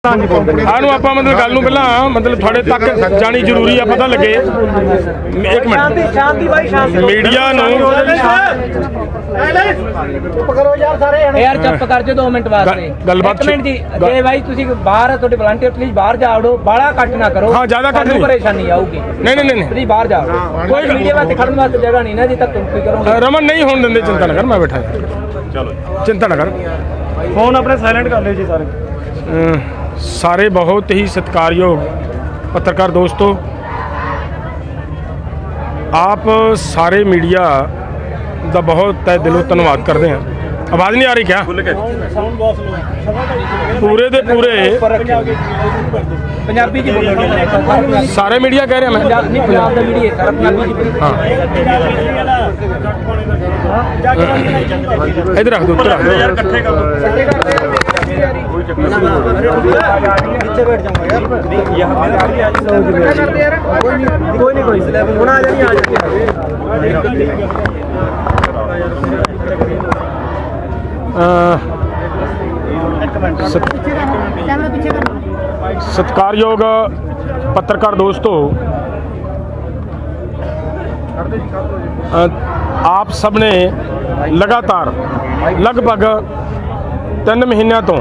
आनू आप मतलब गल नूं पहलां मतलब थोड़े तक जानी जरूरी है पता लगे। एक मिनट मीडिया नूं यार चुप कर जो 2 मिनट वास्ते गलबात एक मिनट जी जे भाई तुसी बाहर थोड़े वॉलंटियर प्लीज बाहर जाओ बाला कट ना करो। हाँ ज्यादा कट नहीं परेशानी आऊगी। नहीं प्लीज बाहर जाओ कोई मीडिया वास्ते खड़न वास्ते जगह नहीं ना जी तक तुम करो। रमन नहीं होने देंगे चिंता ना कर मैं बैठा चलो चिंता ना कर फोन अपने साइलेंट कर लियो जी सारे। सारे बहुत ही सत्कारयोग पत्रकार दोस्तों आप सारे मीडिया का बहुत तय दिलों धन्यवाद करते हैं। आवाज़ नहीं आ रही क्या? पूरे दे पूरे पंजाबी की बोलो सारे मीडिया कह रहे हैं मैं नहीं पंजाब दा मीडिया सारा पंजाबी की हाँ इधर रख दो नीचे बैठ जाऊंगा यार कोई नहीं होना आ जानी सत्कारयोग पत्रकार दोस्तों आप सब ने लगातार लगभग 3 महीनों तो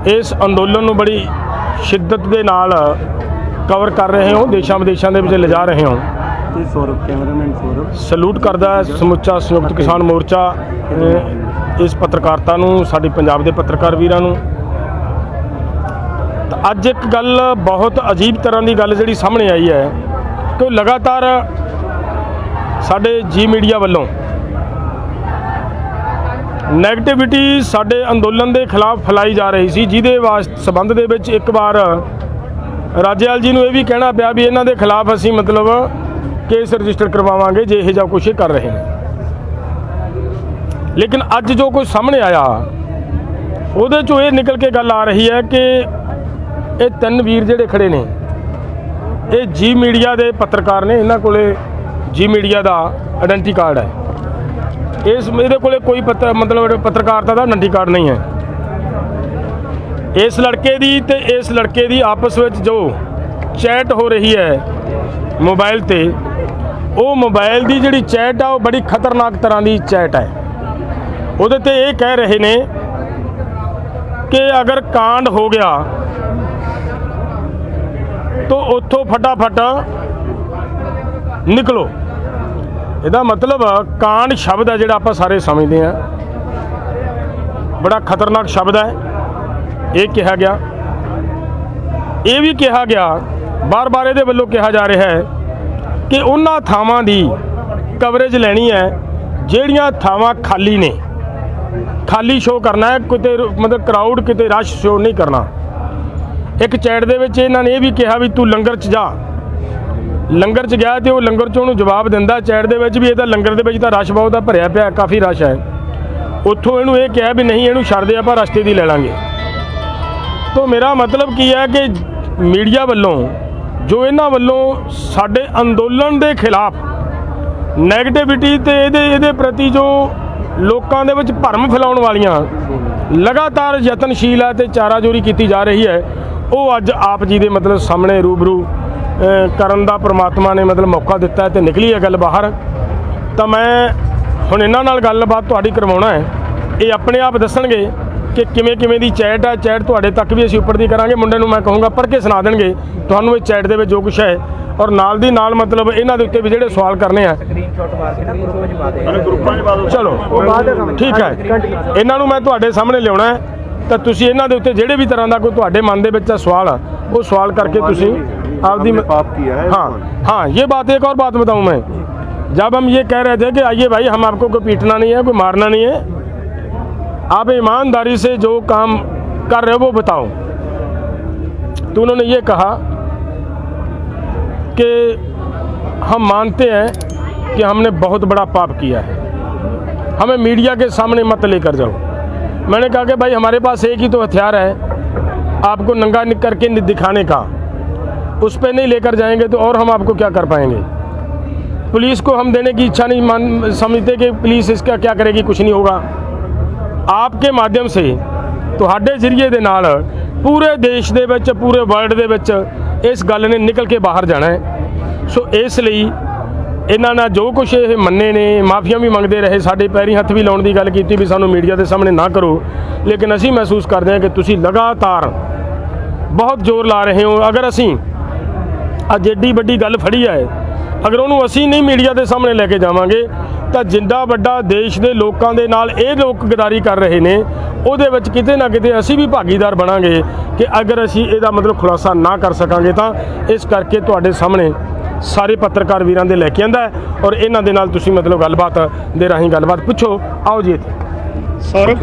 इस अंदोलन ਨੂੰ बड़ी शिद्दत के नाल कवर कर रहे हो देशों विदेशों के ले जा रहे हो। सलूट करदा है समुचा संयुक्त किसान मोर्चा इस पत्रकारिता नूं साडी पंजाब के पत्रकार वीरां नूं। अज एक गल बहुत अजीब तरह की गल जिहड़ी सामने आई है कि लगातार साडे जी मीडिया वालों नैगेटिविटी साडे अंदोलन के खिलाफ फैलाई जा रही सी जिहदे संबंध दे विच एक बार राजेवाल जी नूं ये भी कहना पिया भी इन्हां दे खिलाफ असीं मतलब केस रजिस्टर करवावांगे जे इहो जिहा कुछ कर रहे हैं। लेकिन अज जो कुछ सामने आया उहदे चों ये निकल के गल आ रही है कि ये 3 वीर जिहड़े खड़े ने ये जी मीडिया के पत्रकार ने इन्हां कोले जी मीडिया का आइडेंटिटी कार्ड है। इस मेरे को कोई मतलब पत्रकारिता का आइडेंटिटी कार्ड नहीं है। इस लड़के दी ते इस लड़के दी आपस में जो चैट हो रही है मोबाइल ते वो मोबाइल की जिहड़ी चैट है वो बड़ी खतरनाक तरह की चैट है। उहदे ते ये कह रहे ने कि अगर कांड हो गया तो उत्थों फटाफट निकलो। ਇਹਦਾ मतलब कांड शब्द है ਜਿਹੜਾ ਆਪਾਂ ਸਾਰੇ समझते हैं बड़ा खतरनाक शब्द है। ये कहा गया ये भी कहा गया बार बार ये वालों कहा जा रहा है कि उन्हां थावां दी कवरेज लैनी है ਜਿਹੜੀਆਂ थावां खाली ने खाली शो करना है किते मतलब क्राउड किते रश शो नहीं करना। एक चैट दे विच इन्हां ने ये भी कहा भी तू लंगर च जा लंगर च गया तो लंगर चों जवाब दिंदा चैट दे विच भी ये लंगर दे विच तां रश बहुत है भरिया पिया काफ़ी रश है। उत्थों इहनूं ये कहा भी नहीं इहनूं छड्ड दे आपां रस्ते दी लै लांगे। तो मेरा मतलब की है कि मीडिया वालों जो इन्हां वालों साडे अंदोलन दे खिलाफ नैगेटिविटी ते इहदे प्रति जो लोकां दे विच भरम फैलाउण वालियां लगातार यतनशील है ते चाराजोरी की जा रही है वो अज आप जी दे मतलब सामने रूबरू करन दा परमात्मा ने मतलब मौका दिता है तो निकली है गल बाहर। तो मैं हुण इन्हां नाल गलबात तुहाडी करवाउणा है ये अपने आप दसणगे कि किवें किवें दी चैट है। चैट तुहाडे तक भी असीं उपर दी करांगे मुंडे नूं मैं कहूँगा पढ़ के सुना देणगे तुहानूं इस चैट दे विच जो कुछ है और नाल दी नाल मतलब इन्हां दे उत्ते भी जिहड़े सवाल करने आ चलो ठीक है इन्हां नूं मैं तुहाडे सामने लियाउणा है तो तुसीं इन्हां दे उत्ते जिहड़े भी तरह का कोई तुहाडे मन दे विच सवाल आ वो सवाल करके तुसीं आपदी पाप किया है। हाँ ये बात एक और बात बताऊं मैं जब हम ये कह रहे थे कि आइए भाई हम आपको कोई पीटना नहीं है कोई मारना नहीं है आप ईमानदारी से जो काम कर रहे हो वो बताओ। तो उन्होंने ये कहा कि हम मानते हैं कि हमने बहुत बड़ा पाप किया है हमें मीडिया के सामने मत लेकर जाओ। मैंने कहा कि भाई हमारे पास एक ही तो हथियार है आपको नंगा करके दिखाने का उस पर नहीं लेकर जाएंगे तो और हम आपको क्या कर पाएंगे। पुलिस को हम देने की इच्छा नहीं समझते कि पुलिस इसका क्या करेगी कुछ नहीं होगा। आपके माध्यम से ਤੁਹਾਡੇ ਜ਼ਰੀਏ ਦੇ ਨਾਲ ਪੂਰੇ ਦੇਸ਼ ਦੇ ਵਿੱਚ ਪੂਰੇ ਵਰਲਡ ਦੇ ਵਿੱਚ ਇਸ ਗੱਲ ਨੇ ਨਿਕਲ ਕੇ ਬਾਹਰ ਜਾਣਾ ਹੈ। ਸੋ ਇਸ ਲਈ ਇਹਨਾਂ ਨਾਲ ਜੋ ਕੁਛ ਇਹ ਮੰਨੇ ਨੇ, ਮਾਫੀਆਂ ਵੀ ਮੰਗਦੇ ਰਹੇ, ਸਾਡੇ ਪੈਰੀਂ ਹੱਥ ਵੀ ਲਾਉਣ ਦੀ ਗੱਲ ਕੀਤੀ ਵੀ ਸਾਨੂੰ ਮੀਡੀਆ ਦੇ ਸਾਹਮਣੇ ਨਾ ਕਰੋ, ਲੇਕਿਨ ਅਸੀਂ ਮਹਿਸੂਸ ਕਰਦੇ ਹਾਂ ਕਿ ਤੁਸੀਂ ਲਗਾਤਾਰ ਬਹੁਤ ਜ਼ੋਰ ਲਾ ਰਹੇ ਹੋ। ਅਗਰ ਅਸੀਂ ਅੱਜ ਏਡੀ ਵੱਡੀ ਗੱਲ ਫੜੀ ਹੈ, ਅਗਰ ਉਹਨੂੰ ਅਸੀਂ ਨਹੀਂ ਮੀਡੀਆ ਦੇ ਸਾਹਮਣੇ ਲੈ ਕੇ ਜਾਵਾਂਗੇ ਤਾਂ ਜਿੰਦਾ ਵੱਡਾ ਦੇਸ਼ ਦੇ ਲੋਕਾਂ ਦੇ ਨਾਲ ਇਹ ਲੋਕ ਗਦਾਰੀ ਕਰ ਰਹੇ ਨੇ, ਉਹਦੇ ਵਿੱਚ ਕਿਤੇ ਨਾ ਕਿਤੇ ਅਸੀਂ ਵੀ ਭਾਗੀਦਾਰ ਬਣਾਂਗੇ ਕਿ ਅਗਰ ਅਸੀਂ ਇਹਦਾ ਮਤਲਬ ਖੁਲਾਸਾ ਨਾ ਕਰ ਸਕਾਂਗੇ ਤਾਂ ਇਸ ਕਰਕੇ ਤੁਹਾਡੇ ਸਾਹਮਣੇ ਸਾਰੇ ਪੱਤਰਕਾਰ ਵੀਰਾਂ ਦੇ ਲੈ ਕੇ ਆਂਦਾ ਔਰ ਇਹਨਾਂ ਦੇ ਨਾਲ ਤੁਸੀਂ ਮਤਲਬ ਗੱਲਬਾਤ ਦੇ ਰਾਹੀਂ ਗੱਲਬਾਤ ਪੁੱਛੋ। आओ जी सौरभ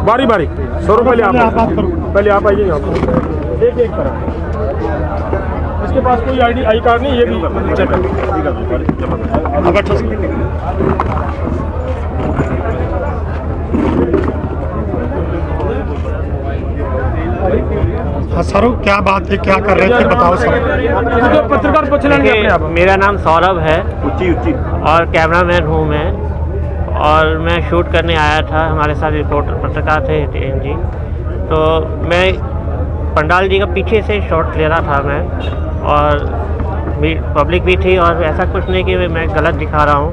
बारी बारी सौरभ पहले आप आइए यहाँ पर। एक तरह इसके पास कोई आई कार्ड नहीं, ये भी चेक हाँ सर, क्या बात है, क्या कर रहे थे, बताओ सर। पत्रकार पूछ लेंगे अपने आप। मेरा नाम सौरभ है और कैमरामैन हूँ मैं, और मैं शूट करने आया था। हमारे साथ रिपोर्टर पत्रकार थे हितेन जी, तो मैं पंडाल जी का पीछे से शॉट ले रहा था मैं, और पब्लिक भी थी, और ऐसा कुछ नहीं कि मैं गलत दिखा रहा हूँ।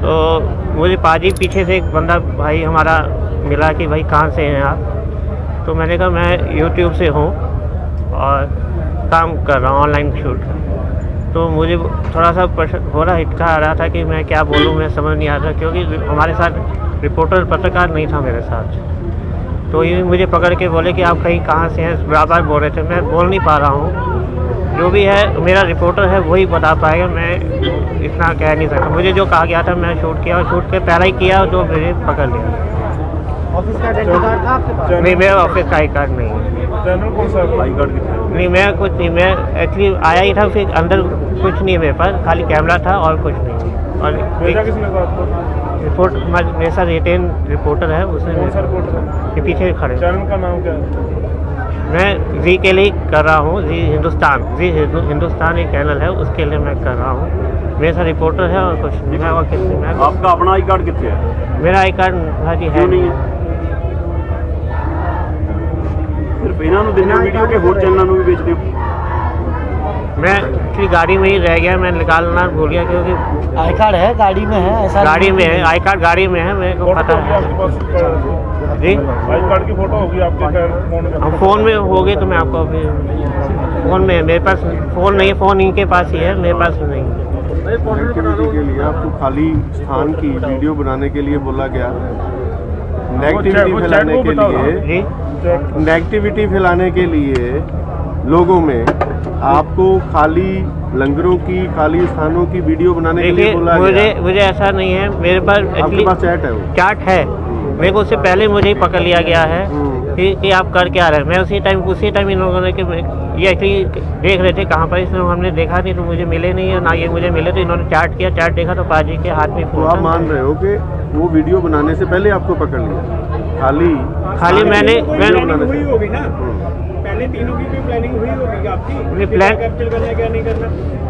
तो मुझे पाजी पीछे से एक बंदा भाई हमारा मिला कि भाई कहाँ से हैं आप, तो मैंने कहा मैं यूट्यूब से हूँ और काम कर रहा हूँ ऑनलाइन शूट। तो मुझे थोड़ा सा हो रहा हिचका आ रहा था कि मैं क्या बोलूँ, मैं समझ नहीं आ रहा, क्योंकि हमारे साथ रिपोर्टर पत्रकार नहीं था मेरे साथ। तो ये मुझे पकड़ के बोले कि आप कहीं कहाँ से हैं, बार बोल रहे थे, मैं बोल नहीं पा रहा हूँ। जो भी है मेरा रिपोर्टर है वही बता पाएगा, मैं इतना कह नहीं सकता। मुझे जो कहा गया था मैं शूट किया, और शूट के पहले ही किया, जो मुझे पकड़ लिया। ऑफिस का आइडेंटिटी कार्ड था आपके पास? नहीं, मेरा ऑफिस का आई कार्ड नहीं है। चैनल कौन सा आई कार्ड कितना? नहीं, मैं कुछ नहीं, मैं एक्चुअली आया ही था, फिर अंदर कुछ नहीं है मेरे पास, खाली कैमरा था और कुछ नहीं। और भेजा किसने था आपको? रिपोर्ट मेरे साथ रिटेन रिपोर्टर है, उसने कौन सा रिपोर्टर? के पीछे खड़े। चैनल का नाम क्या है? मैं जी के लिए कर रहा हूँ, जी हिंदुस्तान एक चैनल है, उसके लिए मैं कर रहा हूँ। मेरे साथ रिपोर्टर है और कुछ नहीं है। और किसी में आपका अपना आई कार्ड कितने है? मेरा आई कार्ड भाजी है नहीं है। सिर्फ इन्हों देने वीडियो के होर चैनलों भी बेचते हो? मैं एक्चुअली गाड़ी में ही रह गया, मैं निकालना भूल गया, क्योंकि आई कार्ड है गाड़ी में है, ऐसा गाड़ी में है, आई कार्ड गाड़ी में है, मेरे को पता है। आपके पास जी आई कार्ड की फोटो होगी आपके फोन में? हम फ़ोन में होगे तो मैं आपको अभी फ़ोन में, मेरे पास फ़ोन नहीं है, फ़ोन इनके पास ही है, मेरे पास नहीं है। नेगेटिविटी के लिए आपको खाली स्थान की वीडियो बनाने के लिए बोला गया, नेगेटिविटी फैलाने के लिए, जी नेगेटिविटी फैलाने के लिए लोगों में आपको खाली लंगरों की, खाली स्थानों की वीडियो बनाने के लिए देखिए, बोला गया। मुझे ऐसा नहीं है, मेरे पास आपके एक्चुअली पास चैट है वो? चार्ट है, मेरे को उससे पहले मुझे ही पकड़ लिया गया है कि आप कर क्या रहे हैं। मैं उसी टाइम इन लोगों ने कि ये एक्चुअली देख रहे थे कहाँ पर, इसमें हमने देखा नहीं, तो मुझे मिले नहीं है ना, ये मुझे मिले, तो इन्होंने चार्ट किया, चार्ट देखा तो पाजी के हाथ में तो फोन आप था। मान रहे हो कि वो वीडियो बनाने से पहले आपको पकड़ लिया? खाली मैंने हुई होगी ना, पहले तीनों की भी प्लानिंग हुई होगी आपकी, प्लान कैप्चर करना क्या नहीं करना?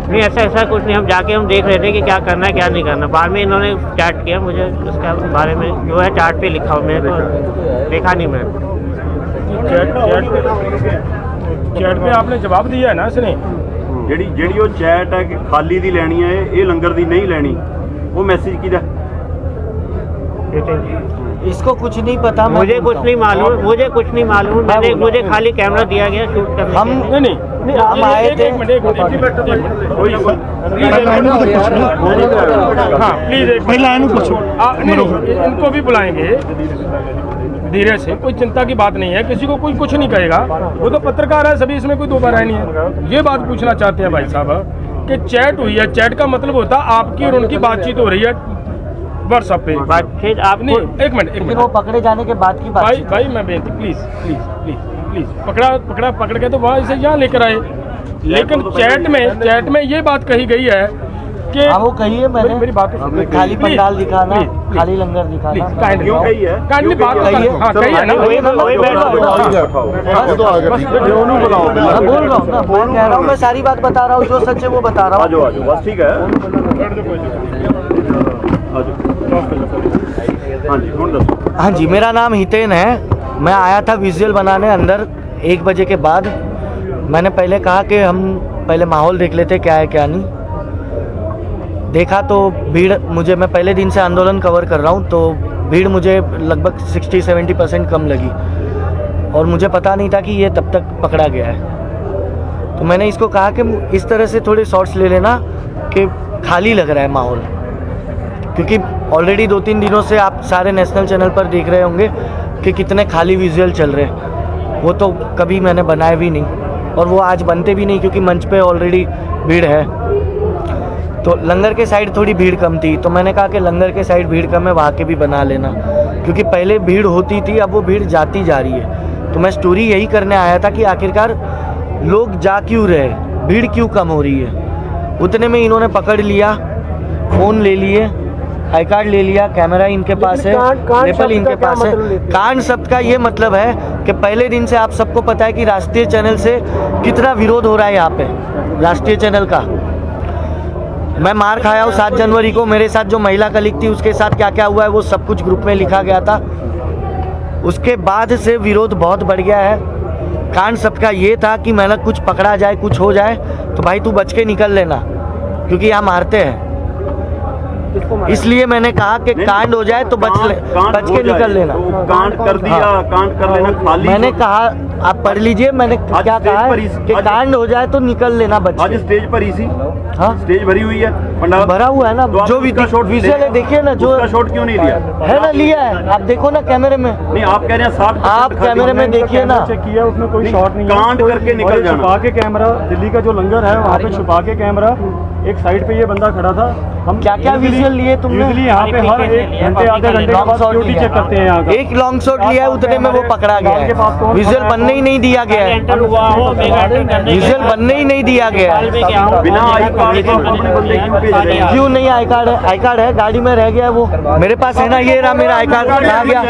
नहीं, ऐसा कुछ नहीं, हम जाके हम देख रहे थे कि क्या करना है क्या नहीं करना। बाद में इन्होंने चार्ट किया, मुझे उसके बारे में जो है चार्ट पे लिखा हुआ, मेरे को देखा नहीं मैंने। चैट पे आपने जवाब दिया है ना इसने? ਜਿਹੜੀ ਉਹ ਚੈਟ ਹੈ ਕਿ ਖਾਲੀ ਦੀ ਲੈਣੀ ਹੈ, ਇਹ ਲੰਗਰ ਦੀ ਨਹੀਂ ਲੈਣੀ, ਉਹ ਮੈਸੇਜ ਕਿਹਦਾ? इसको कुछ नहीं पता, मुझे कुछ नहीं मालूम, मुझे खाली कैमरा दिया गया शूट करने। हम नहीं हम आए थे। हाँ प्लीज इनको भी बुलाएंगे धीरे से, कोई चिंता की बात नहीं है, किसी को कोई कुछ नहीं कहेगा, वो तो पत्रकार है सभी, इसमें कोई दो बार नहीं है। ये बात पूछना चाहते हैं भाई साहब कि चैट हुई है, चैट का मतलब होता है आपकी और उनकी बातचीत हो रही है व्हाट्सएप पे। बातचीत आप नहीं, एक मिनट वो पकड़े जाने के बाद की बात। भाई मैं बेनती, प्लीज पकड़ के तो वहाँ इसे यहाँ लेकर आए, लेकिन चैट में ये बात कही गई है कि वो कही है मैंने, मेरी बात तो सुनिए, खाली please, पंडाल दिखाना, please, खाली लंगर दिखाना। क्यों कही है? काइंडली बात कही है? हाँ कही है ना, वही मैं बोल रहा हूँ ना, मैं कह रहा हूँ, मैं सारी बात बता रहा हूँ, जो सच है वो बता रहा हूँ। आजो बस ठीक है। हाँ जी, कौन दसो? हाँ जी, मेरा नाम हितेन है, मैं आया था विजुअल बनाने अंदर 1 बजे के बाद मैंने पहले कहा कि हम पहले माहौल देख लेते क्या है क्या नहीं। देखा तो भीड़, मैं पहले दिन से आंदोलन कवर कर रहा हूँ, तो भीड़ मुझे लगभग 60-70% कम लगी और मुझे पता नहीं था कि ये तब तक पकड़ा गया है। तो मैंने इसको कहा कि इस तरह से थोड़े शॉट्स ले लेना कि खाली लग रहा है माहौल, क्योंकि ऑलरेडी 2-3 दिनों से आप सारे नेशनल चैनल पर देख रहे होंगे कि कितने खाली विजुअल चल रहे हैं। वो तो कभी मैंने बनाए भी नहीं और वो आज बनते भी नहीं, क्योंकि मंच पे ऑलरेडी भीड़ है। तो लंगर के साइड थोड़ी भीड़ कम थी, तो मैंने कहा कि लंगर के साइड भीड़ कम है, वहाँ के भी बना लेना, क्योंकि पहले भीड़ होती थी, अब वो भीड़ जाती जा रही है। तो मैं स्टोरी यही करने आया था कि आखिरकार लोग जा क्यों रहे, भीड़ क्यों कम हो रही है। उतने में इन्होंने पकड़ लिया, फ़ोन ले लिए, आई कार्ड ले लिया, कैमरा इनके पास है, रेपल इनके पास है। कांड शब्द का ये मतलब है कि पहले दिन से आप सबको पता है कि राष्ट्रीय चैनल से कितना विरोध हो रहा है यहाँ पे, राष्ट्रीय चैनल का। मैं मार खाया हूँ 7 जनवरी को, मेरे साथ जो महिला कलीग थी उसके साथ क्या क्या हुआ है वो सब कुछ ग्रुप में लिखा गया था। उसके बाद से विरोध बहुत बढ़ गया है। कांड शब्द का ये था कि मैंने कुछ पकड़ा जाए, कुछ हो जाए तो भाई तू बच के निकल लेना, क्योंकि यहाँ मारते हैं। इसलिए मैंने कहा कि कांड हो जाए तो बच के निकल लेना। तो कांड कर दिया, कांड कर लेना खाली। मैंने कहा आप पढ़ लीजिए, मैंने क्या कहा है कि कांड हो जाए तो निकल लेना बच आज के। स्टेज पर ही सी, हाँ स्टेज भरी हुई है, पंडाल भरा हुआ है ना, तो जो विजुअल है देखिए ना, जो शॉट क्यों नहीं लिया है ना, लिया है, आप देखो ना कैमरे में। नहीं, आप कह रहे हैं 60% आप कैमरे में देखिए ना, चेक किया, उसमें कोई शॉट नहीं है। कांड करके निकल जाना। छुपा के कैमरा, दिल्ली का जो लंगर है वहाँ पे छुपा के कैमरा, एक साइड पे ये बंदा खड़ा था। हम क्या क्या विजुअल लिए तुमने? यूजुअली यहाँ पे हर 1 घंटे आधे घंटे के बाद सिक्योरिटी चेक करते हैं यहाँ का। एक लॉन्ग शॉट लिया है, उतने में वो पकड़ा गया के पास है। कौन विजुअल खड़ा है? बनने ही नहीं दिया गया है, विजुअल बनने ही नहीं दिया गया है। बिना आई कार्ड के अपने बंदे क्यों भेज रहे हैं? क्यों नहीं? आई कार्ड है, आई कार्ड है, गाड़ी में रह गया है वो, मेरे पास है ना, ये रहा मेरा आई कार्ड। कहाँ गया?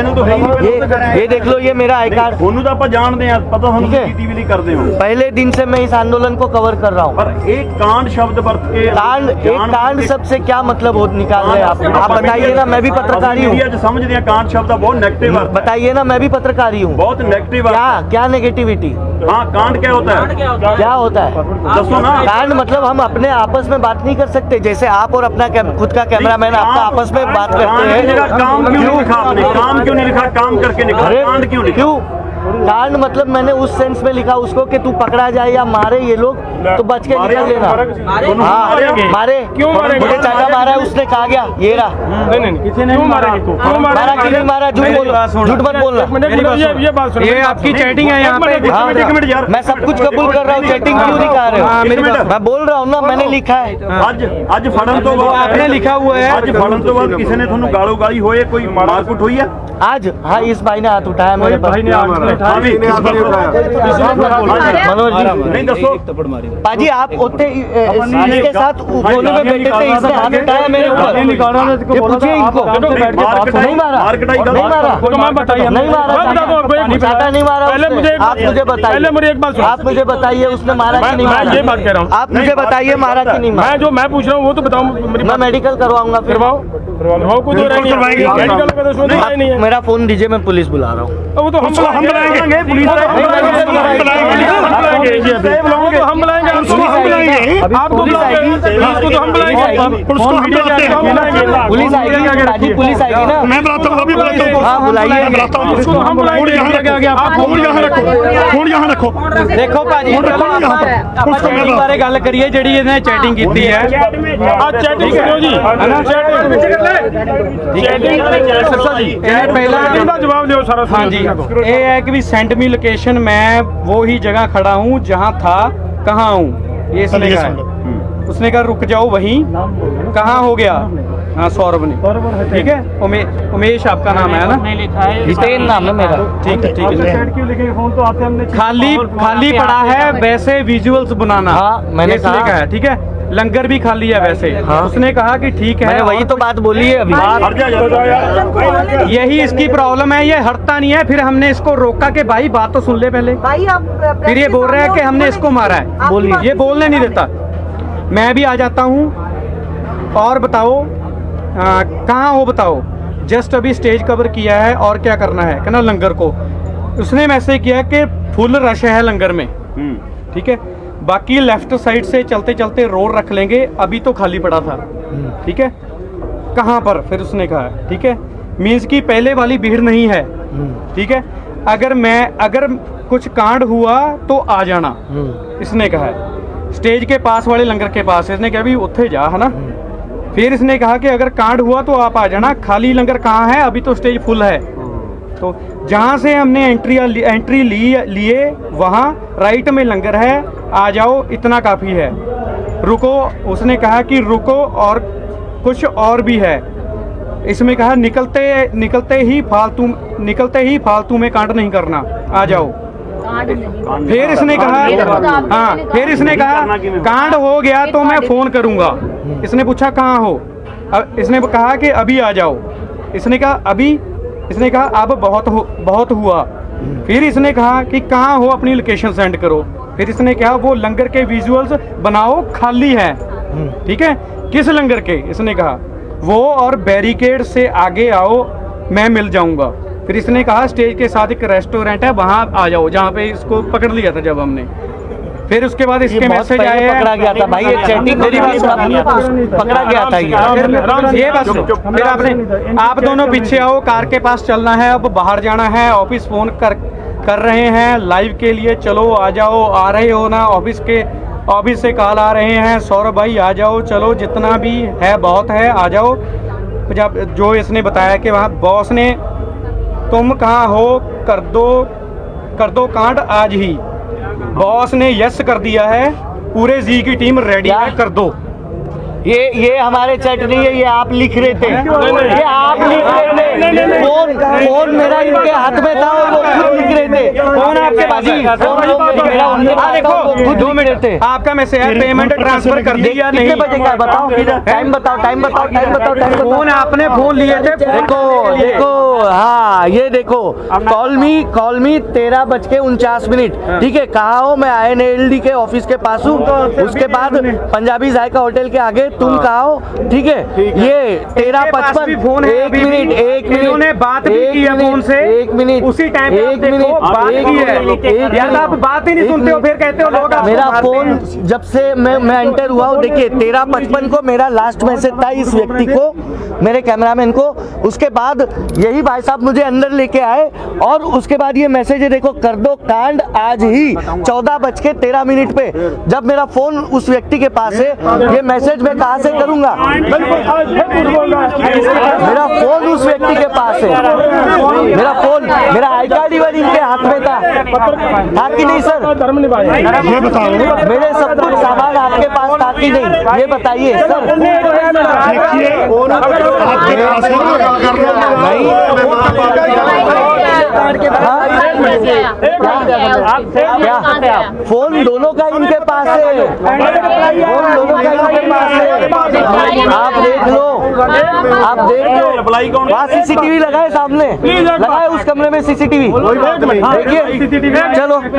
ये देख लो, ये मेरा आई कार्ड। ਉਹਨੂੰ ਤਾਂ ਆਪਾਂ ਜਾਣਦੇ ਆ, ਪਤਾ ਤੁਹਾਨੂੰ ठीक है। सीसीटीवी ਲਈ ਕਰਦੇ ਹੋ, पहले दिन से मैं इस आंदोलन को कवर कर रहा हूँ। पर एक कांड शब्द वर्त के कांड, एक कांड शब्द से क्या मतलब हो निकाल रहे हैं आप बताइए ना। मैं भी पत्रकारी हूँ, मीडिया 'ਚ ਸਮਝਦੇ ਆ ਕਾਂਡ ਸ਼ਬਦ ਦਾ ਬਹੁਤ ਨੈਗੇਟਿਵ अर्थ है, बताइए ना, मैं भी पत्रकारी हूँ। बहुत नेगेटिव क्या क्या नेगेटिविटी, हाँ, कांड क्या होता है क्या होता है? दसो ना। कांड मतलब हम अपने आपस में बात नहीं कर सकते, जैसे आप और अपना खुद का कैमरामैन आपका आपस में बात करते कांड की जगह हैं। काम क्यों नहीं लिखा आपने? काम क्यों नहीं लिखा? काम करके निकला, अरे कांड क्यों लिखा? क्यों? कांड मतलब मैंने उस सेंस में लिखा उसको कि तू पकड़ा जाए या मारे ये लोग तो बच के निकल लेना। हाँ मारे, क्यों मारे? मुझे चाटा मारा है उसने, कहा गया ये रहा। नहीं किसी ने मारा, क्यों मारा कि नहीं मारा? झूठ बोलो, झूठ मत बोलना। ये बात सुनो, ये आपकी चैटिंग है यहाँ पे। हाँ, एक मिनट यार, मैं सब कुछ कबूल कर रहा हूँ, चैटिंग क्यों दिखा रहे हो? मेरी बात- मैं बोल रहा हूँ ना, मैंने लिखा है। ਅੱਜ ਫੜਨ ਤੋਂ ਬਾਅਦ आपने लिखा हुआ है। ਅੱਜ ਫੜਨ ਤੋਂ ਬਾਅਦ ਕਿਸੇ ਨੇ ਤੁਹਾਨੂੰ ਗਾਲੋ ਗਾਲੀ ਹੋਏ, ਕੋਈ ਮਾਰਕੁੱਟ ਹੋਈ ਹੈ? आज हाँ, इस भाई ने हाथ उठाया मेरे पर। भाई ने हाथ उठाया। ਹਾਂ ਵੀ मनोज जी, नहीं दसो, पाजी आप उतने इसके साथ कोने में बैठे थे, इसने हाथ उठाया मेरे ऊपर। ये पूछिए इनको, नहीं मारा, नहीं मारा, तो मैं बताइए, नहीं मारा, मैं बता दूं आपको, एक चाटा नहीं मारा पहले उसने। मुझे एक आप मुझे बताइए, पहले मुझे एक बात सुनो। आप मुझे बताइए उसने मारा कि नहीं मैं मारा? ये बात कह रहा हूँ, आप मुझे बताइए मारा कि नहीं मारा? मैं जो मैं पूछ रहा हूँ वो तो बताऊँ। मैं मेडिकल करवाऊंगा फिर। करवाओ को तो मेडिकल का तो सुनना ही नहीं है। मेरा फोन दीजिए, मैं पुलिस बुला रहा हूँ। वो तो हम बुलाएंगे, पुलिस हम बुलाएंगे, आपको बुलाएंगे, पुलिस को हम बुलाएंगे, पुलिस आएगी, पाजी पुलिस आएगी ना, मैं बुलाता हूँ, अभी बुलाता हूँ। हाँ बुलाइए। मैं बुलाता हूँ। उसको हम बुलाएंगे। फोन यहाँ रखो, फोन यहाँ रखो। देखो भाजी, ਆਪਾਂ ਚੈਟਿੰਗ ਬਾਰੇ ਗੱਲ ਕਰੀਏ, ਜਿਹੜੀ ਇਹਨੇ ਚੈਟਿੰਗ ਕੀਤੀ ਹੈ। आज चैटिंग करो जी, पहला जवाब दो सारा। हाँ जी, ये है कि भी सेंड मी लोकेशन, मैं वो ही जगह खड़ा हूँ जहाँ था, कहाँ हूँ, ये इसने कहा है। उसने कहा रुक जाओ वहीं, कहाँ हो गया? हाँ सौरभ ने, ठीक है। उमेश आपका नाम है ना? हितेन नाम है मेरा। ठीक है, ठीक है। क्यों लिखेंगे फोन तो आते हमने खाली पड़ा है वैसे विजुअल्स बनाना। हाँ, मैंने इसलिए कहा। कहा है, ठीक है। लंगर भी खाली है वैसे। हाँ। उसने कहा कि ठीक है, मैंने वही तो बात बोली है अभी। यही इसकी प्रॉब्लम है, ये हटता नहीं है। फिर हमने इसको रोका कि भाई बात तो सुन ले पहले। भाई आप फिर ये बोल रहा है कि हमने इसको मारा है, बोलिए। ये बोलने नहीं देता। मैं भी आ जाता हूँ, और बताओ कहाँ हो बताओ। जस्ट अभी स्टेज कवर किया है, और क्या करना है, कहना लंगर को। उसने मैसेज किया कि फुल रश है लंगर में, ठीक है, बाकी लेफ्ट साइड से चलते चलते रोड रख लेंगे, अभी तो खाली पड़ा था, ठीक है। कहाँ पर, फिर उसने कहा, ठीक है, मीन्स की पहले वाली भीड़ नहीं है, ठीक है, अगर कुछ कांड हुआ तो आ जाना, इसने कहा है। स्टेज के पास वाले लंगर के पास, इसने कहा भी उत्थे जा, है ना। फिर इसने कहा कि अगर कांड हुआ तो आप आ जाना, खाली लंगर कहाँ है, अभी तो स्टेज फुल है। तो जहाँ से हमने एंट्री लिए वहाँ राइट में लंगर है, आ जाओ, इतना काफ़ी है, रुको। उसने कहा कि रुको और कुछ और भी है। इसमें कहा निकलते ही फालतू में कांड नहीं करना, आ जाओ। फिर इसने कहा, हाँ, फिर इसने कहा कांड हो गया तो मैं फोन करूंगा। इसने पूछा कहाँ हो, इसने कहा कि अभी आ जाओ। इसने कहा अभी, इसने कहा अब बहुत हुआ। फिर इसने कहा कि कहाँ हो, अपनी लोकेशन सेंड करो। फिर इसने कहा वो लंगर के विजुअल्स बनाओ, खाली है, ठीक है। किस लंगर के, इसने कहा वो, और बैरिकेड से आगे आओ, मैं मिल जाऊंगा। फिर इसने कहा स्टेज के साथ एक रेस्टोरेंट है, वहां आ जाओ, जहाँ पे इसको पकड़ लिया था जब हमने। फिर उसके बाद इसके मैसेज आए, पकड़ा गया था भाई, ये चैटिंग मेरी बात पकड़ा गया था ये बस। फिर आप दोनों पीछे आओ, कार के पास चलना है, अब बाहर जाना है, ऑफिस फोन कर रहे हैं लाइव के लिए, चलो आ जाओ, आ रहे हो ना, ऑफिस से कॉल आ रहे हैं, सौरभ भाई आ जाओ, चलो जितना भी है बहुत है, आ जाओ। जब जो इसने बताया कि वहाँ बॉस ने, तुम कहाँ हो, कर दो कांड आज ही। बॉस ने यस कर दिया है, पूरे जी की टीम रेडी है, कर दो। ये हमारे चैट नहीं है, ये आप लिख रहे थे, ये आप लिख रहे थे। फोन मेरा इनके हाथ में था और वो खुद लिख रहे थे। फोन आपके पास है? खुद 2 मिनट थे। आपका मैसेज है, पेमेंट ट्रांसफर कर दी या नहीं? कितने बजे का बताओ, टाइम बताओ। फोन आपने फोन लिए थे? देखो, हाँ ये देखो, कॉल मी 13:49, ठीक है। कहाँ हो, मैं INLD के ऑफिस के पास हूँ। उसके बाद पंजाबी जायका होटल के आगे, तुम कहाँ हो, ठीक है। ये 13:55, फोन है, एक मिनट, इन्होंने बात भी की है फोन से, 1 मिनट, उसी टाइम पे आप देखो बात की है, या तो आप बात ही नहीं सुनते हो, फिर कहते हो लोग मेरा फोन जब से मैं एंटर हुआ हूँ, देखिए 13:55 को मेरा लास्ट मैसेज था इस व्यक्ति को, मेरे कैमरामैन को। उसके बाद यही भाई साहब मुझे अंदर लेके आए, और उसके बाद ये मैसेज है, देखो कर दो कांड आज ही 14:13 पे। जब मेरा फोन उस व्यक्ति के पास है, ये मैसेज मैं कहाँ से करूंगा? मेरा फोन उस व्यक्ति के पास है, मेरा आई कार्ड इनके हाथ में था कि नहीं सर? ये बताओ, मेरे सब कुछ सामान आपके पास था कि नहीं, ये बताइए सर। देखिए आपके फोन दोनों का इनके पास है, फोन दोनों का इनके पास है। आप देख लो, वहाँ CCTV लगाए, सामने लगाए, उस कमरे में CCTV देखिए। चलो चेक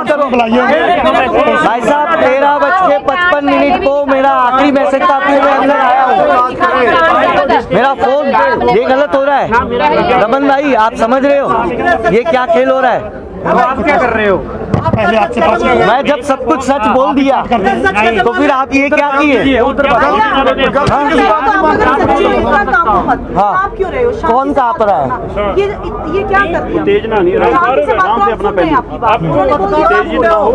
करो भाई साहब। 13:55 को मेरा आखिरी मैसेज था, फिर मैं अंदर आया हूँ। मेरा फोन, ये गलत हो रहा है रमन भाई, आप समझ रहे हो ये क्या खेल हो रहा है? आप क्या कर रहे हो? पहले आपके पास मैं जब सब कुछ सच बोल दिया तो फिर आप ये क्या किए? हाँ, आप क्यों रहे हो? कौन कहाँ पर है? ये क्या करते हैं? उत्तेजना नहीं, आराम से अपना पहलू,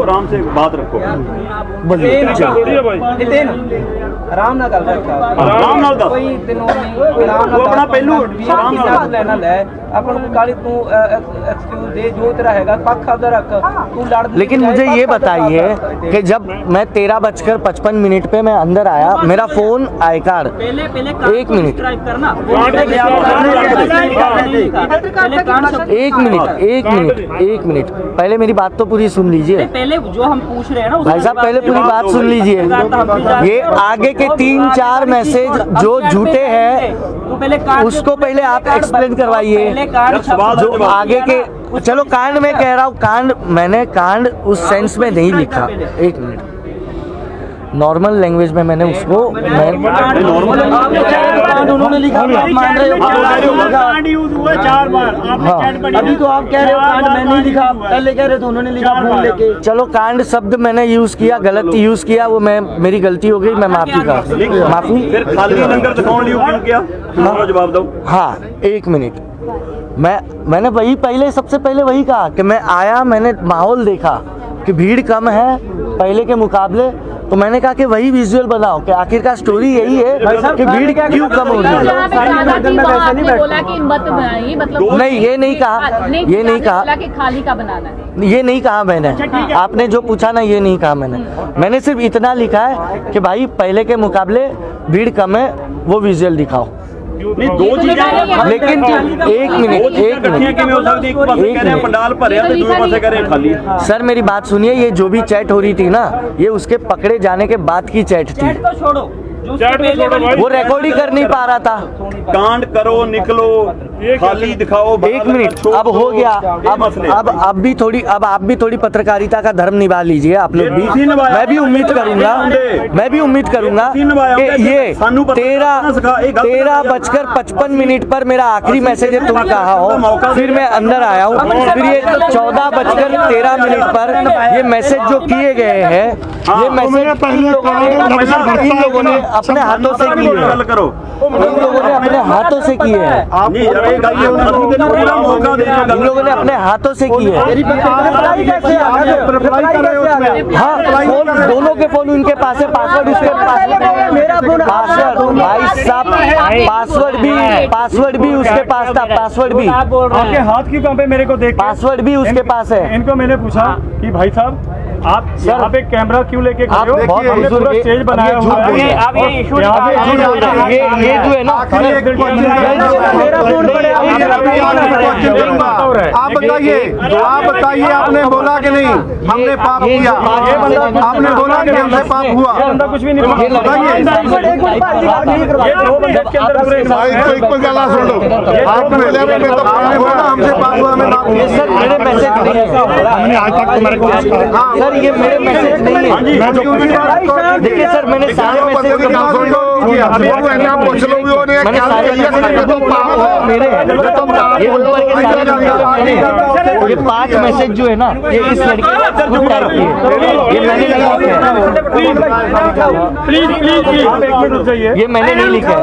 आराम से बात रखो। आराम ना गल रखा, आराम नाल दस। कोई तेनों आराम तू अपना पहलू आराम नाल लेना ले, अपन को गाली तू एक्सक्यूज दे, जो तेरा हैगा पक्ष आपदा रख, तू लड़। लेकिन मुझे ये बताइए कि जब मैं 13:55 पे मैं अंदर आया, मेरा फोन आई कार्ड, एक मिनट, एक मिनट, पहले मेरी बात तो पूरी सुन लीजिए। पहले जो हम पूछ रहे हैं ना भाई साहब, पहले पूरी बात सुन लीजिए। ये आगे के 3-4 मैसेज जो झूठे हैं, उसको पहले आप एक्सप्लेन करवाइए। जो आगे के, चलो कांड में कह रहा हूँ, कांड मैंने कांड उस सेंस में नहीं लिखा। एक मिनट, नॉर्मल लैंग्वेज में मैंने उसको उन्होंने लिखा, आप मान रहे हो? हाँ, अभी तो आप कह रहे हो कांड मैंने ही लिखा, पहले कह रहे थे उन्होंने लिखा भूल लेके। चलो कांड शब्द मैंने यूज किया, गलत यूज किया, वो मेरी गलती हो गई, मैं माफी का माफी। फिर खाली लंगर दिखाने लिए क्यों किया? हमारा जवाब दो। हाँ, एक मिनट, मैंने वही सबसे पहले वही कहा कि मैं आया, मैंने माहौल देखा कि भीड़ कम है पहले के मुकाबले, तो मैंने कहा कि वही विजुअल बनाओ कि आखिरकार स्टोरी यही है कि भीड़ क्यों कम हो रही है। नहीं, ये नहीं कहा, ये नहीं कहा कि खाली का बनाना है, ये नहीं कहा मैंने। आपने जो पूछा ना, ये नहीं कहा मैंने सिर्फ इतना लिखा है कि भाई पहले के मुकाबले भीड़ कम है, वो विजुअल दिखाओ। नहीं, दो चीजें, लेकिन एक मिनट, पंडाल भरे हैं, दूसरे पासे कह रहे हैं खाली। सर मेरी बात सुनिए, ये जो भी चैट हो रही थी ना, ये उसके पकड़े जाने के बाद की चैट थी, छोड़ो, वो रिकॉर्ड ही कर नहीं पा रहा था। कांड करो, निकलो, खाली दिखाओ। एक मिनट, अब हो गया, अब आप भी थोड़ी पत्रकारिता का धर्म निभा लीजिए आप लोग भी। मैं भी उम्मीद करूंगा कि ये 13:55 पर मेरा आखिरी मैसेज है, तुम कहा हो, फिर मैं अंदर आया हूँ, फिर ये 14:13 पर ये मैसेज जो किए गए हैं, ये मैसेज इन लोगों ने अपने हाथों से किए हैं, इन लोगों ने अपने हाथों से किए हैं, इन लोगों ने अपने हाथों से किए हैं। हाँ, फोन दोनों के फोन उनके पास है, पासवर्ड उसके पास है, पासवर्ड भाई साहब, पासवर्ड भी उसके पास था, पासवर्ड भी। आपके हाथ क्यों कांपे मेरे को देख? पासवर्ड भी उसके पास है। इनको मैंने पूछा कि भाई साहब आप यहाँ पे कैमरा क्यों लेके खड़े हो? बहुत हमने पूरा स्टेज बनाया हुआ है। आप ये इशू ये जो है ना, आप बताइए, आपने बोला कि नहीं हमने पाप किया? आपने बोला कि हमसे पाप हुआ? बंदा कुछ भी नहीं हमसे पाप हुआ, हमें माफ किया। सर मेरे मैसेज नहीं है, हमने आज तक तुम्हारे सर ये मेरे मैसेज नहीं है। देखिए सर, मैंने सारे मैसेज मेरे ये 5 मैसेज जो है ना, ये इस लड़की ग्रुप टाइप की है, ये मैंने नहीं लिखा है, प्लीज आप एक मिनट रुक जाइए। ये मैंने नहीं लिखा है।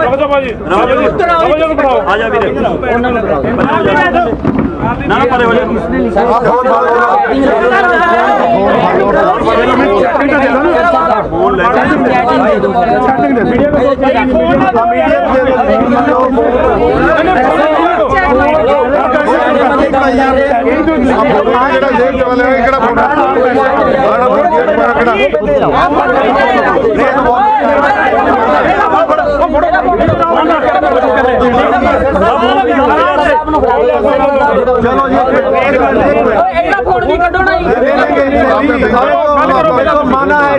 चलो माना है,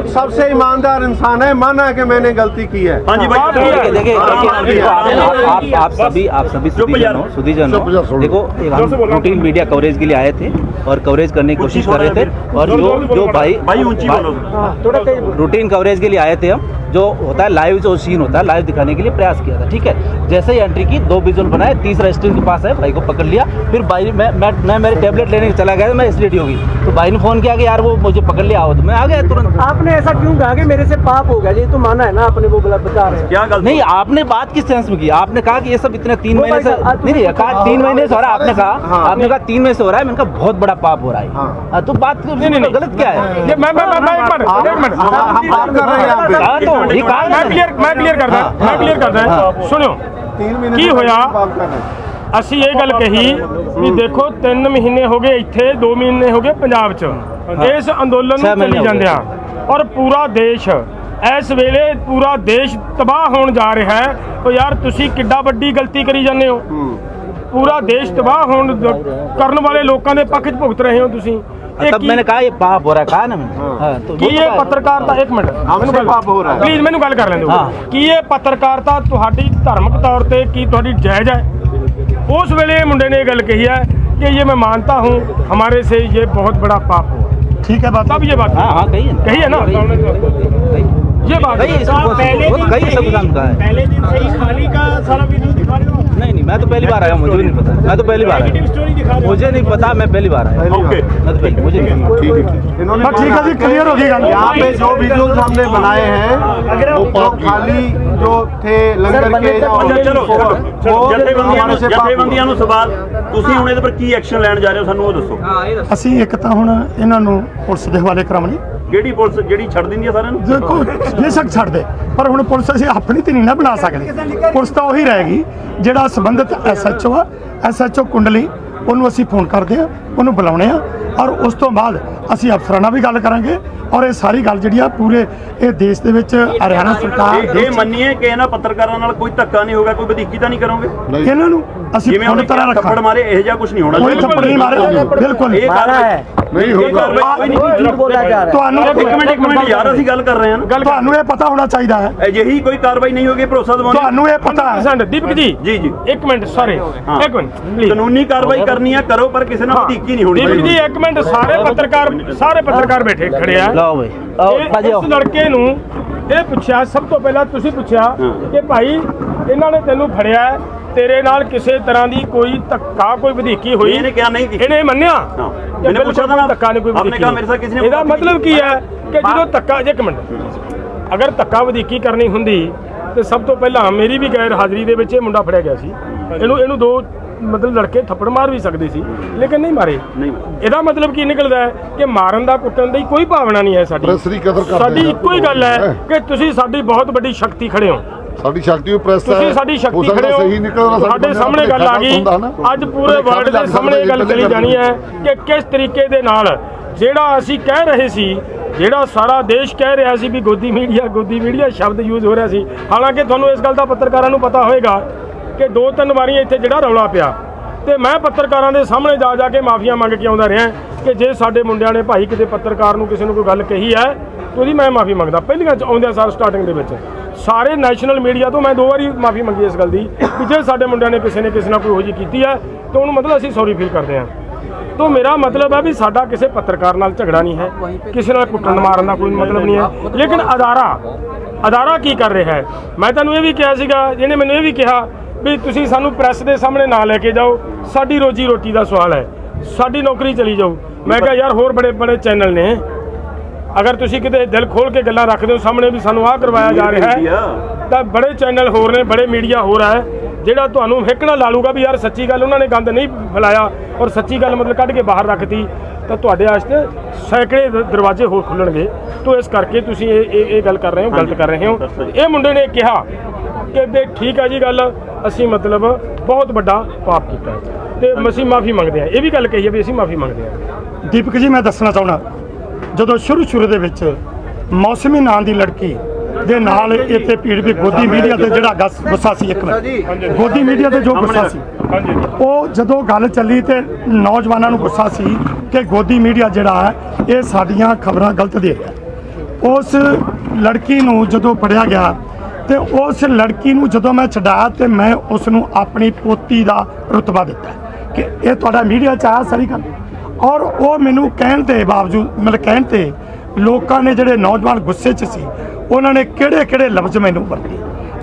सबसे ईमानदार इंसान है, माना है कि मैंने गलती की है। हाँ जी भाई, देखिए आप सभी सुधीजन हो, देखो हम रूटीन मीडिया कवरेज के लिए आए थे और कवरेज करने की कोशिश कर रहे थे, और जो भाई ऊंची बोलो, रूटीन कवरेज के लिए आए थे हम, जो होता है लाइव, जो सीन होता है लाइव दिखाने के लिए प्रयास किया था, ठीक है। जैसे ही एंट्री की, 2 विजुअल बनाए, तीसरा स्टेज के पास है, भाई को पकड़ लिया, फिर भाई मैं मेरे टेबलेट लेने चला गया, मैं एसिडिटी हो गई, तो भाई ने फोन किया कि यार वो मुझे पकड़ लिया, आओ, तो मैं आ गया तुरंत। आपने ऐसा क्यों कहा कि मेरे से पाप हो गया? ये तो माना है ना आपने, वो गलत बता रहे हैं। क्या गलत? नहीं, आपने बात किस सेंस में की? आपने कहा कि ये सब इतने 3 महीने से नहीं कहा, 3 महीने से हो रहा है, आपने कहा 3 महीने से हो रहा है, मैंने कहा बहुत बड़ा पाप हो रहा है, तो बात गलत क्या है? मैं क्लियर करदा सुनो की होया। ਅਸੀਂ ਇਹ ਗੱਲ ਕਹੀ ਵੀ ਦੇਖੋ 3 ਮਹੀਨੇ ਹੋ ਗਏ ਇੱਥੇ, 2 ਮਹੀਨੇ ਹੋ ਗਏ ਪੰਜਾਬ 'ਚ ਇਸ ਅੰਦੋਲਨ ਨੂੰ ਚੱਲੀ ਜਾਂਦਿਆਂ, ਔਰ ਪੂਰਾ ਦੇਸ਼ ਇਸ ਵੇਲੇ ਪੂਰਾ ਦੇਸ਼ ਤਬਾਹ ਹੋਣ ਜਾ ਰਿਹਾ ਹੈ। ਉਹ ਯਾਰ ਤੁਸੀਂ ਕਿੱਡਾ ਵੱਡੀ ਗਲਤੀ ਕਰੀ ਜਾਂਦੇ ਹੋ, ਪੂਰਾ ਦੇਸ਼ ਤਬਾਹ ਹੋਣ ਕਰਨ ਵਾਲੇ ਲੋਕਾਂ ਦੇ ਪੱਖ 'ਚ ਭੁਗਤ ਰਹੇ ਹੋ ਤੁਸੀਂ। तब मैंने कहा ये पाप हो रहा है, कहा ना मैंने। तो ये पत्रकारता, एक मिनट प्लीज मैनू गल कर लें दो कि ये पत्रकारता तुहाडी धार्मिक तौर पे की तुहाडी जायज़ है? उस वेले मुंडे ने गल कही है कि ये मैं मानता हूँ हमारे से ये बहुत बड़ा पाप हुआ, ठीक है बात। तब ये बात हाँ कही है कही है ना, ये बात कही सब का है। पहले दिन से ही खाली का सारा वीडियो दिखा रहे हो? नहीं मैं तो पहली बार आया, मुझे भी नहीं पता, मैं तो पहली बार आया, स्टोरी दिखा रहे हो? मुझे नहीं पता, मैं पहली बार आया। ओके मैं तो पहली, मुझे नहीं पता। ठीक हाँ, है ठीक है जी, क्लियर हो गई गल। यहाँ पे जो वीडियोस हमने बनाए हैं वो खाली जो थे लंगर के ਚਲੋ ਜਥੇਬੰਦੀਆਂ ਨੂੰ ਸਵਾਲ, ਤੁਸੀਂ ਹੁਣ ਇਹਦੇ ਪਰ ਕੀ ਐਕਸ਼ਨ ਲੈਣ ਜਾ ਰਹੇ ਹੋ, ਸਾਨੂੰ ਉਹ ਦੱਸੋ। ਅਸੀਂ ਇੱਕ ਤਾਂ ਹੁਣ ਇਹਨਾਂ ਨੂੰ ਪੁਲਿਸ ਦੇ ਹਵਾਲੇ ਕਰਾਉਣੀ, ਕਿਹੜੀ ਪੁਲਿਸ ਜਿਹੜੀ ਛੱਡ ਦਿੰਦੀ ਹੈ ਸਾਰਿਆਂ ਨੂੰ? ਦੇਖੋ ਬੇਸ਼ੱਕ ਛੱਡ ਦੇ, ਪਰ ਹੁਣ ਪੁਲਿਸ ਅਸੀਂ ਆਪਣੀ ਤੇ ਨਹੀਂ ਨਾ ਬਣਾ ਸਕਦੇ। ਪੁਲਿਸ ਤਾਂ ਉਹੀ ਰਹੇਗੀ ਜਿਹੜਾ ਸੰਬੰਧਿਤ ਐਸਐਚਓ ਆ, ਐਸਐਚਓ ਕੁੰਡਲੀ, ਉਹਨੂੰ ਅਸੀਂ ਫੋਨ ਕਰਦੇ ਆ, ਉਹਨੂੰ ਬੁਲਾਉਣੇ ਆ, ਔਰ ਉਸ ਤੋਂ ਬਾਅਦ ਅਸੀਂ ਅਫਸਰਾਂ ਨਾਲ ਵੀ ਗੱਲ ਕਰਾਂਗੇ, ਔਰ ਇਹ ਸਾਰੀ ਗੱਲ ਜਿਹੜੀ ਆ ਪੂਰੇ ਇਹ ਦੇਸ਼ ਦੇ ਵਿੱਚ ਹਰਿਆਣਾ ਸਰਕਾਰ ਇਹ ਮੰਨੀਏ ਕਿ ਇਹਨਾਂ ਪੱਤਰਕਾਰਾਂ ਨਾਲ ਕੋਈ ਧੱਕਾ ਨਹੀਂ ਹੋਗਾ, ਕੋਈ ਵਧੀਕੀ ਤਾਂ ਨਹੀਂ ਕਰੋਗੇ? ਇਹਨਾਂ ਨੂੰ ਅਸੀਂ ਜਿਵੇਂ ਪੂਰੀ ਉਹਨੇ ਤਰ੍ਹਾਂ ਥੱਪੜ ਰੱਖਾਂਗੇ। ਮਾਰੇ ਇਹੋ ਜਿਹਾ ਕੁਝ ਨਹੀਂ ਹੋਣਾ ਕੋਈ ਥੱਪੜ ਨਹੀਂ ਮਾਰੇ, ਬਿਲਕੁਲ ਇਹ ਕਾਰਵਾਈ नहीं होगा। ਤੁਹਾਨੂੰ ਇੱਕ ਮਿੰਟ ਯਾਰ, ਅਸੀਂ ਗੱਲ ਕਰ ਰਹੇ ਹਾਂ। ਤੁਹਾਨੂੰ ਇਹ ਪਤਾ ਹੋਣਾ ਚਾਹੀਦਾ ਹੈ, ਅਜਿਹੀ ਕੋਈ ਕਾਰਵਾਈ ਨਹੀਂ ਹੋਗੀ ਭਰੋਸਾ ਦਿਵਾਉਣਾ। ਤੁਹਾਨੂੰ ਇਹ ਪਤਾ ਹੈ। ਦੀਪਕ ਜੀ ਜੀ ਜੀ ਇੱਕ ਮਿੰਟ, ਸੌਰੀ ਹਾਂ। ਇੱਕ ਮਿੰਟ ਪਲੀਜ਼। ਕਾਨੂੰਨੀ ਕਾਰਵਾਈ ਕਰਨੀ ਹੈ ਕਰੋ, ਪਰ ਕਿਸੇ ਨਾਲ ਵਧੀਕੀ ਨਹੀਂ ਹੋਣੀ। ਦੀਪਕ ਜੀ ਇੱਕ ਮਿੰਟ, ਸਾਰੇ ਪੱਤਰਕਾਰ ਬੈਠੇ ਖੜੇ ਆ। लाओ भाई, आओ बाजी आओ। ਇਸ ਲੜਕੇ ਨੂੰ ਇਹ ਪੁੱਛਿਆ, ਸਭ ਤੋਂ ਪਹਿਲਾਂ ਤੁਸੀਂ ਪੁੱਛਿਆ ਕਿ ਭਾਈ ਇਹਨਾਂ ਨੇ ਤੈਨੂੰ ਫੜਿਆ ਹੈ, ਤੇਰੇ ਨਾਲ ਕਿਸੇ ਤਰ੍ਹਾਂ ਦੀ ਕੋਈ ਧੱਕਾ ਕੋਈ ਵਧੀਕੀ ਹੋਈ? ਇਹਨੇ ਕਿਹਾ ਨਹੀਂ ਕੀਤੀ। ਇਹਨੇ ਮੰਨਿਆ ਹਾਂ। ਕਿ मैंने पूछा था ना, ਧੱਕਾ ਨਹੀਂ ਕੋਈ आपने ਵਧੀਕੀ कहा मेरे साथ किसी ने ਇਹਦਾ बात नहीं ਮਤਲਬ ਕੀ ਹੈ ਕਿ ਜਦੋਂ ਧੱਕਾ, ਇੱਕ ਮਿੰਟ, ਅਗਰ ਧੱਕਾ ਵਧੀਕੀ ਕਰਨੀ ਹੁੰਦੀ ਤੇ ਸਭ ਤੋਂ ਪਹਿਲਾਂ ਮੇਰੀ ਵੀ ਗੈਰ ਹਾਜ਼ਰੀ ਦੇ ਵਿੱਚ ਇਹ ਮੁੰਡਾ ਫੜਿਆ ਗਿਆ ਸੀ। ਇਹਨੂੰ ਦੋ ਮਤਲਬ ਲੜਕੇ ਥੱਪੜ ਮਾਰ ਵੀ ਸਕਦੇ ਸੀ, ਲੇਕਿਨ ਨਹੀਂ ਮਾਰੇ। ਇਹਦਾ ਮਤਲਬ ਕੀ ਨਿਕਲਦਾ ਹੈ ਕਿ ਮਾਰਨ ਦਾ ਕੁੱਟਣ ਦੀ ਕੋਈ ਭਾਵਨਾ ਨਹੀਂ ਹੈ ਸਾਡੀ। ਸਾਡੀ ਇੱਕੋ ਹੀ ਗੱਲ ਹੈ ਕਿ ਤੁਸੀਂ ਸਾਡੀ ਬਹੁਤ ਵੱਡੀ ਸ਼ਕਤੀ ਖੜੇ ਹੋ, ਸਾਡੀ ਸ਼ਕਤੀ ਉਹ ਪ੍ਰੈਸ ਹੈ, ਤੁਸੀਂ ਸਾਡੀ ਸ਼ਕਤੀ ਖੜੇ ਹੋ। ਸਾਡੇ ਸਾਹਮਣੇ ਗੱਲ ਆ ਗਈ, ਅੱਜ ਪੂਰੇ ਵਰਲਡ ਦੇ ਸਾਹਮਣੇ ਗੱਲ ਚਲੀ ਜਾਣੀ ਹੈ ਕਿ ਕਿਸ ਤਰੀਕੇ ਦੇ ਨਾਲ ਜਿਹੜਾ ਅਸੀਂ ਕਹਿ ਰਹੇ ਸੀ, ਜਿਹੜਾ ਸਾਰਾ ਦੇਸ਼ ਕਹਿ ਰਿਹਾ ਸੀ ਵੀ ਗੋਦੀ ਮੀਡੀਆ ਸ਼ਬਦ ਯੂਜ਼ ਹੋ ਰਿਹਾ ਸੀ। ਹਾਲਾਂਕਿ ਤੁਹਾਨੂੰ ਇਸ ਗੱਲ ਦਾ ਪੱਤਰਕਾਰਾਂ ਨੂੰ ਪਤਾ ਹੋਏਗਾ ਕਿ 2-3 ਵਾਰੀਆਂ ਇੱਥੇ ਜਿਹੜਾ ਰੌਲਾ ਪਿਆ ਤੇ ਮੈਂ ਪੱਤਰਕਾਰਾਂ ਦੇ ਸਾਹਮਣੇ ਜਾ ਕੇ ਮਾਫੀਆਂ ਮੰਗ ਕੇ ਆਉਂਦਾ ਰਿਹਾ ਕਿ ਜੇ ਸਾਡੇ ਮੁੰਡਿਆਂ ਨੇ ਭਾਈ ਕਿਤੇ ਪੱਤਰਕਾਰ ਨੂੰ ਕਿਸੇ ਨੂੰ ਕੋਈ ਗੱਲ ਕਹੀ ਹੈ ਤੇ ਉਹਦੀ ਮੈਂ ਮਾਫੀ ਮੰਗਦਾ। ਪਹਿਲੀਆਂ ਆਉਂਦਿਆਂ ਸਾਰ ਸਟਾਰਟਿੰਗ ਦੇ ਵਿੱਚ ਸਾਰੇ ਨੈਸ਼ਨਲ ਮੀਡੀਆ ਤੋਂ ਮੈਂ 2 ਵਾਰੀ ਮਾਫੀ ਮੰਗੀ ਇਸ ਗੱਲ ਦੀ ਕਿ ਜੇ ਸਾਡੇ ਮੁੰਡਿਆਂ ਨੇ ਕਿਸੇ ਨਾਲ ਕੋਈ ਹੋ ਜੀ ਕੀਤੀ ਹੈ ਤਾਂ ਉਹਨੂੰ ਮਤਲਬ ਅਸੀਂ ਸੌਰੀ ਫੀਲ ਕਰਦੇ ਹਾਂ। तो मेरा मतलब है भी साडा किसी पत्रकार नाल झगड़ा नहीं है, किसी नाल कुट्टन मारन दा कोई मतलब नहीं है, लेकिन अदारा की कर रहा है। मैं तैनूं ये भी कहा सीगा, जिहने मैनूं ये भी कहा भी तुसीं सानूं प्रैस दे सामने ना लैके जाओ, साडी रोजी रोटी दा सवाल है, साडी नौकरी चली जाओ। मैं कहा यार होर बड़े चैनल ने, अगर तुसीं किते दिल खोल के गल्लां रखदे हो सामने भी सानूं आह करवाया जा रहा है, तां बड़े चैनल होर ने, बड़े मीडिया होर है ਜਿਹੜਾ ਤੁਹਾਨੂੰ ਹਿੱਕਣਾ ਲਾ ਲੂਗਾ ਵੀ ਯਾਰ ਸੱਚੀ ਗੱਲ ਉਹਨਾਂ ਨੇ ਗੰਦ ਨਹੀਂ ਫੈਲਾਇਆ ਔਰ ਸੱਚੀ ਗੱਲ ਮਤਲਬ ਕੱਢ ਕੇ ਬਾਹਰ ਰੱਖਤੀ, ਤਾਂ ਤੁਹਾਡੇ ਵਾਸਤੇ ਸੈਂਕੜੇ ਦਰਵਾਜ਼ੇ ਹੋਰ ਖੁੱਲਣਗੇ। ਤੋਂ ਇਸ ਕਰਕੇ ਤੁਸੀਂ ਇਹ ਗੱਲ ਕਰ ਰਹੇ ਹੋ, ਗਲਤ ਕਰ ਰਹੇ ਹੋ। ਇਹ ਮੁੰਡੇ ਨੇ ਕਿਹਾ ਕਿ ਵੀ ਠੀਕ ਹੈ ਜੀ ਗੱਲ, ਅਸੀਂ ਮਤਲਬ ਬਹੁਤ ਵੱਡਾ ਪਾਪ ਕੀਤਾ ਤੇ ਅਸੀਂ ਮਾਫੀ ਮੰਗਦੇ ਹਾਂ। ਇਹ ਵੀ ਗੱਲ ਕਹੀ ਹੈ ਵੀ ਅਸੀਂ ਮਾਫੀ ਮੰਗਦੇ ਹਾਂ। ਦੀਪਕ ਜੀ ਮੈਂ ਦੱਸਣਾ ਚਾਹੁੰਦਾ, ਜਦੋਂ ਸ਼ੁਰੂ ਦੇ ਵਿੱਚ ਮੌਸਮੀ ਨਾਂ ਦੀ ਲੜਕੀ ਦੇ ਨਾਲ ਇੱਥੇ ਪੀੜ੍ਹੀ ਗੋਦੀ ਮੀਡੀਆ ਤੇ ਜਿਹੜਾ ਗੁੱਸਾ ਸੀ, ਇੱਕ ਮਿੰਟ, ਗੋਦੀ ਮੀਡੀਆ ਤੇ ਜੋ ਗੁੱਸਾ ਸੀ ਉਹ ਜਦੋਂ ਗੱਲ ਚੱਲੀ ਤੇ ਨੌਜਵਾਨਾਂ ਨੂੰ ਗੁੱਸਾ ਸੀ ਕਿ ਗੋਦੀ ਮੀਡੀਆ ਜਿਹੜਾ ਹੈ ਇਹ ਸਾਡੀਆਂ ਖਬਰਾਂ ਗਲਤ ਦੇ ਰਿਹਾ। ਉਸ ਲੜਕੀ ਨੂੰ ਜਦੋਂ ਫੜਿਆ ਗਿਆ ਤੇ ਉਸ ਲੜਕੀ ਨੂੰ ਜਦੋਂ ਮੈਂ ਛਡਾਇਆ ਤੇ ਮੈਂ ਉਸ ਨੂੰ ਆਪਣੀ ਪੋਤੀ ਦਾ ਰੁਤਬਾ ਦਿੱਤਾ ਕਿ ਇਹ ਤੁਹਾਡਾ ਮੀਡੀਆ 'ਚ ਆਇਆ ਸਾਰੀ ਗੱਲ। ਔਰ ਉਹ ਮੈਨੂੰ ਕਹਿਣ ਦੇ ਬਾਵਜੂਦ, ਮਤਲਬ ਕਹਿਣ ਤੇ ਲੋਕਾਂ ਨੇ ਜਿਹੜੇ ਨੌਜਵਾਨ ਗੁੱਸੇ 'ਚ ਸੀ ਉਹਨਾਂ ਨੇ ਕਿਹੜੇ ਲਫ਼ਜ਼ ਮੈਨੂੰ ਵਰਤੇ।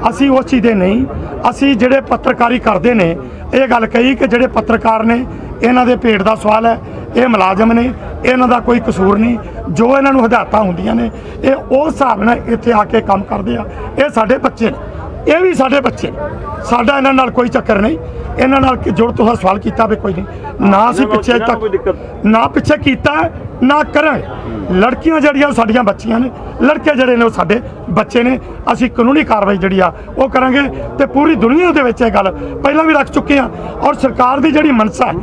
ਅਸੀਂ ਉਸ ਚੀਜ਼ ਦੇ ਨਹੀਂ, ਅਸੀਂ ਜਿਹੜੇ ਪੱਤਰਕਾਰੀ ਕਰਦੇ ਨੇ ਇਹ ਗੱਲ ਕਹੀ ਕਿ ਜਿਹੜੇ ਪੱਤਰਕਾਰ ਨੇ ਇਹਨਾਂ ਦੇ ਪੇਟ ਦਾ ਸਵਾਲ ਹੈ, ਇਹ ਮੁਲਾਜ਼ਮ ਨੇ, ਇਹਨਾਂ ਦਾ ਕੋਈ ਕਸੂਰ ਨਹੀਂ, ਜੋ ਇਹਨਾਂ ਨੂੰ ਹਦਾਇਤਾਂ ਹੁੰਦੀਆਂ ਨੇ ਇਹ ਉਸ ਹਿਸਾਬ ਨਾਲ ਇੱਥੇ ਆ ਕੇ ਕੰਮ ਕਰਦੇ ਆ। ਇਹ ਸਾਡੇ ਬੱਚੇ ਨੇ, ਇਹ ਵੀ ਸਾਡੇ ਬੱਚੇ ਨੇ, ਸਾਡਾ ਇਹਨਾਂ ਨਾਲ ਕੋਈ ਚੱਕਰ ਨਹੀਂ। ਇਹਨਾਂ ਨਾਲ ਜੁੜ ਤੁਸੀਂ ਸਵਾਲ ਕੀਤਾ ਵੀ ਕੋਈ ਨਹੀਂ, ਨਾ ਅਸੀਂ ਪਿੱਛੇ ਤੱਕ ਨਾ ਪਿੱਛੇ ਕੀਤਾ ਨਾ ਕਰਾਂਗੇ। ਲੜਕੀਆਂ ਜਿਹੜੀਆਂ ਸਾਡੀਆਂ ਬੱਚੀਆਂ ਨੇ, ਲੜਕੇ ਜਿਹੜੇ ਨੇ ਉਹ ਸਾਡੇ ਬੱਚੇ ਨੇ। ਅਸੀਂ ਕਾਨੂੰਨੀ ਕਾਰਵਾਈ ਜਿਹੜੀ ਆ ਉਹ ਕਰਾਂਗੇ ਤੇ ਪੂਰੀ ਦੁਨੀਆ ਦੇ ਵਿੱਚ ਇਹ ਗੱਲ ਪਹਿਲਾਂ ਵੀ ਰੱਖ ਚੁੱਕੇ ਹਾਂ। ਔਰ ਸਰਕਾਰ ਦੀ ਜਿਹੜੀ ਮਨਸਾ ਹੈ,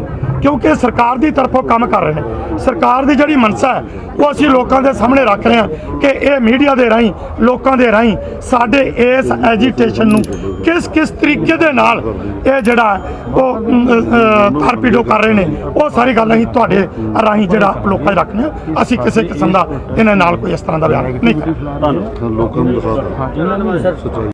ਕਿਉਂਕਿ ਸਰਕਾਰ ਦੀ ਤਰਫੋਂ ਕੰਮ ਕਰ ਰਹੇ ਨੇ, ਸਰਕਾਰ ਦੀ ਜਿਹੜੀ ਮਨਸਾ ਹੈ ਉਹ ਅਸੀਂ ਲੋਕਾਂ ਦੇ ਸਾਹਮਣੇ ਰੱਖ ਰਹੇ ਹਾਂ ਕਿ ਇਹ ਮੀਡੀਆ ਦੇ ਰਾਹੀਂ, ਲੋਕਾਂ ਦੇ ਰਾਹੀਂ ਸਾਡੇ ਇਸ ਐਜੀਟੇਸ਼ਨ ਨੂੰ ਕਿਸ ਤਰੀਕੇ ਦੇ ਨਾਲ ਇਹ ਜਿਹੜਾ ਉਹ ਟਾਰਪੀਡੋ ਕਰ ਰਹੇ ਨੇ, ਉਹ ਸਾਰੀ ਗੱਲ ਅਸੀਂ ਤੁਹਾਡੇ ਰਾਹੀਂ ਜਿਹੜਾ ਲੋਕਾਂ 'ਚ ਰੱਖਦੇ ਹਾਂ। ਅਸੀਂ ਕਿਸੇ ਕਿਸਮ ਦਾ ਇਹਨਾਂ ਨਾਲ ਕੋਈ ਇਸ ਤਰ੍ਹਾਂ ਦਾ ਬਿਆਨ ਨਹੀਂ ਕਰਾਂਗੇ। ਲੋਕਾਂ ਨੂੰ ਦਿਖਾ